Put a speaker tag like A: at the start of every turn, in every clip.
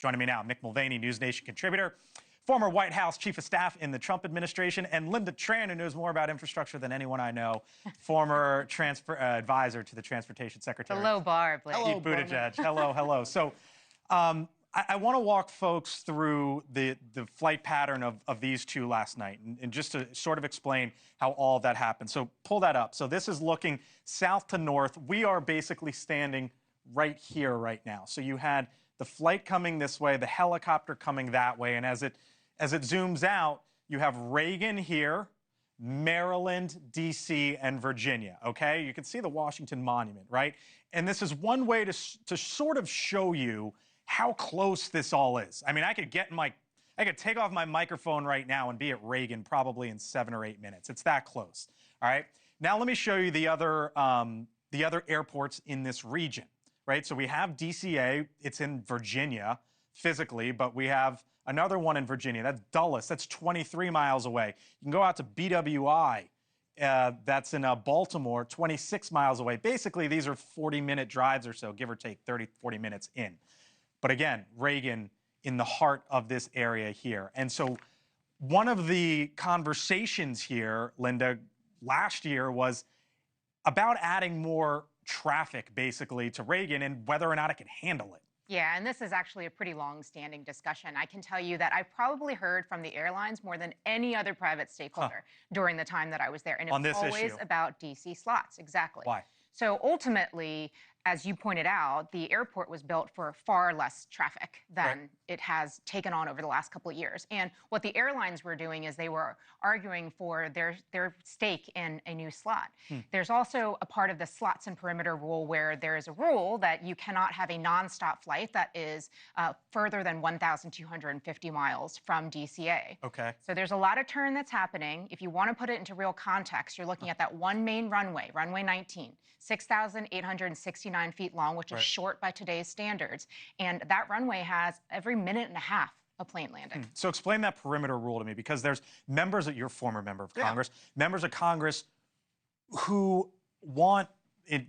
A: Joining me now, Mick Mulvaney, NewsNation contributor, former White House Chief of Staff in the Trump administration, and Lynda Tran, who knows more about infrastructure than anyone I know, former advisor to the Transportation Secretary.
B: The low bar, Blake.
A: Hello, Buttigieg. Hello, hello. So I want to walk folks through the flight pattern of these two last night, and just to sort of explain how all of that happened. So pull that up. So this is looking south to north. We are basically standing right here right now. So you had the flight coming this way, the helicopter coming that way, and as it zooms out, you have Reagan here, Maryland, D.C., and Virginia, okay? You can see the Washington Monument, right? And this is one way to sort of show you how close this all is. I mean, I could take off my microphone right now and be at Reagan probably in 7 or 8 minutes. It's that close, all right? Now let me show you the other airports in this region, right? So we have DCA, it's in Virginia physically, but we have another one in Virginia. That's Dulles. That's 23 miles away. You can go out to BWI. That's in Baltimore, 26 miles away. Basically, these are 40-minute drives or so, give or take 30, 40 minutes in. But again, Reagan in the heart of this area here. And so one of the conversations here, Lynda, last year was about adding more traffic, basically, to Reagan and whether or not it could handle it.
B: Yeah, and this is actually a pretty long-standing discussion. I can tell you that I probably heard from the airlines more than any other private stakeholder during the time that I was there. And it's always about DC slots, exactly.
A: Why?
B: So ultimately, as you pointed out, the airport was built for far less traffic than it has taken on over the last couple of years. And what the airlines were doing is they were arguing for their stake in a new slot. There's also a part of the slots and perimeter rule where there is a rule that you cannot have a nonstop flight that is further than 1,250 miles from DCA.
A: Okay.
B: So there's a lot of turn that's happening. If you want to put it into real context, you're looking at that one main runway, runway 19, 6,869 feet long, which is short by today's standards. And that runway has every minute and a half a plane landing.
A: So explain that perimeter rule to me, because there's members, you're a former member of Congress, members of Congress who want,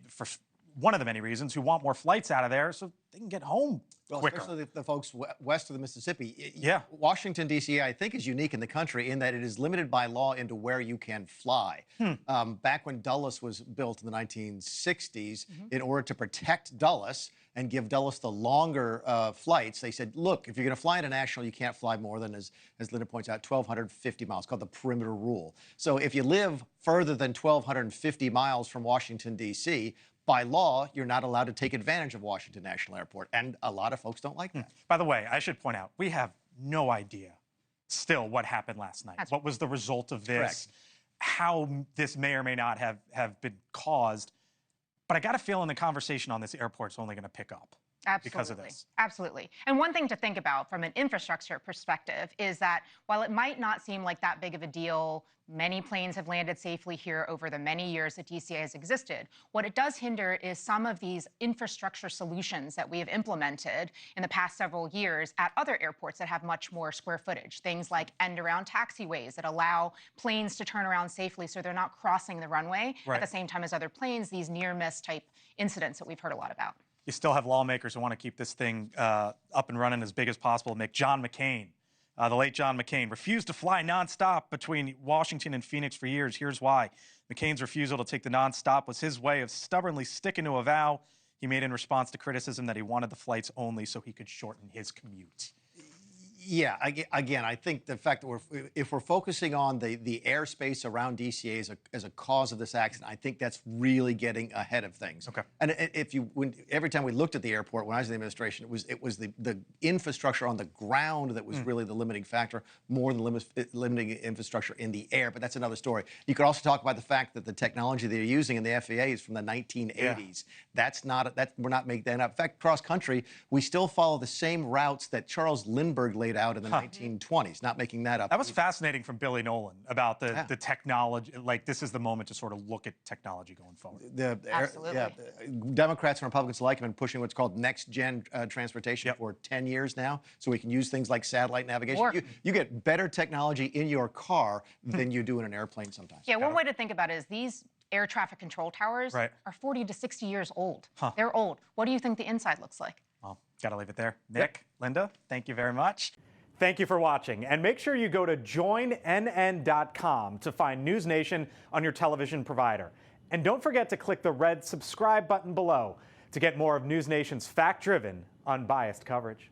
A: for one of the many reasons, who want more flights out of there so they can get home quicker.
C: Especially the folks west of the Mississippi.
A: Yeah.
C: Washington, D.C., I think, is unique in the country in that it is limited by law into where you can fly. Back when Dulles was built in the 1960s, in order to protect Dulles and give Dulles the longer flights, they said, look, if you're going to fly international, you can't fly more than, as Lynda points out, 1,250 miles, called the perimeter rule. So if you live further than 1,250 miles from Washington, D.C., by law, you're not allowed to take advantage of Washington National Airport, and a lot of folks don't like that.
A: By the way, I should point out, we have no idea still what happened last night. What was the result of this? How this may or may not have been caused. But I got a feeling the conversation on this airport's only going to pick up. Because of this.
B: Absolutely. And one thing to think about from an infrastructure perspective is that while it might not seem like that big of a deal, many planes have landed safely here over the many years that DCA has existed. What it does hinder is some of these infrastructure solutions that we have implemented in the past several years at other airports that have much more square footage. Things like end-around taxiways that allow planes to turn around safely so they're not crossing the runway at the same time as other planes, these near-miss type incidents that we've heard a lot about.
A: You still have lawmakers who want to keep this thing up and running as big as possible. John McCain, the late John McCain, refused to fly nonstop between Washington and Phoenix for years. Here's why. McCain's refusal to take the nonstop was his way of stubbornly sticking to a vow he made in response to criticism that he wanted the flights only so he could shorten his commute.
C: Yeah, again, I think the fact that if we're focusing on the airspace around DCA as a cause of this accident, I think that's really getting ahead of things.
A: Okay.
C: And every time we looked at the airport when I was in the administration, it was the infrastructure on the ground that was really the limiting factor, more than limiting infrastructure in the air. But that's another story. You could also talk about the fact that the technology they're using in the FAA is from the 1980s. We're not making that up. In fact, cross country, we still follow the same routes that Charles Lindbergh laid out in the 1920s, not making that up.
A: That was fascinating from Billy Nolan about the technology. Like, this is the moment to sort of look at technology going forward.
B: Absolutely.
C: Democrats and Republicans alike have been pushing what's called next-gen transportation for 10 years now, so we can use things like satellite navigation. You get better technology in your car than you do in an airplane sometimes.
B: Yeah, one way to think about it is these air traffic control towers are 40 to 60 years old. They're old. What do you think the inside looks like?
A: Well, Got to leave it there. Nick, Lynda, thank you very much.
D: Thank you for watching, and make sure you go to joinnn.com to find NewsNation on your television provider. And don't forget to click the red subscribe button below to get more of NewsNation's fact-driven, unbiased coverage.